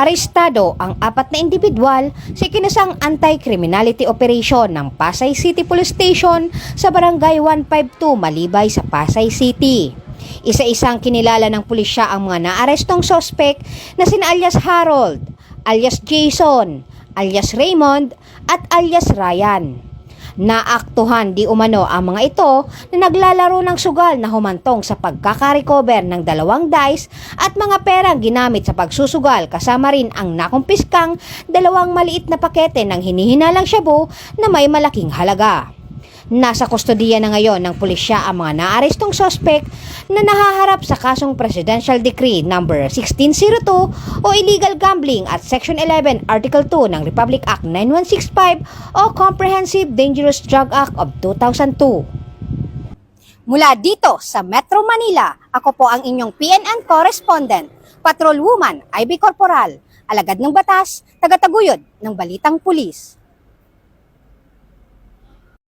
Arestado ang 4 na individual sa ikinasang anti-criminality operation ng Pasay City Police Station sa Barangay 152 Malibay sa Pasay City. Isa-isang kinilala ng pulisya ang mga naarestong sospek na sina alias Harold, alias Jason, alias Raymond at alias Ryan. Naaktuhan di umano ang mga ito na naglalaro ng sugal na humantong sa pagkakarecover ng 2 dice at mga perang ginamit sa pagsusugal, kasama rin ang nakumpiskang 2 maliit na pakete ng hinihinalang shabu na may malaking halaga. Nasa kustodiya na ngayon ng pulisya ang mga naarestong sospek na nahaharap sa kasong Presidential Decree No. 1602 o Illegal Gambling at Section 11 Article 2 ng Republic Act 9165 o Comprehensive Dangerous Drug Act of 2002. Mula dito sa Metro Manila, ako po ang inyong PNN correspondent, Patrol Woman Ivy Corporal, alagad ng batas, tagataguyod ng Balitang Pulis.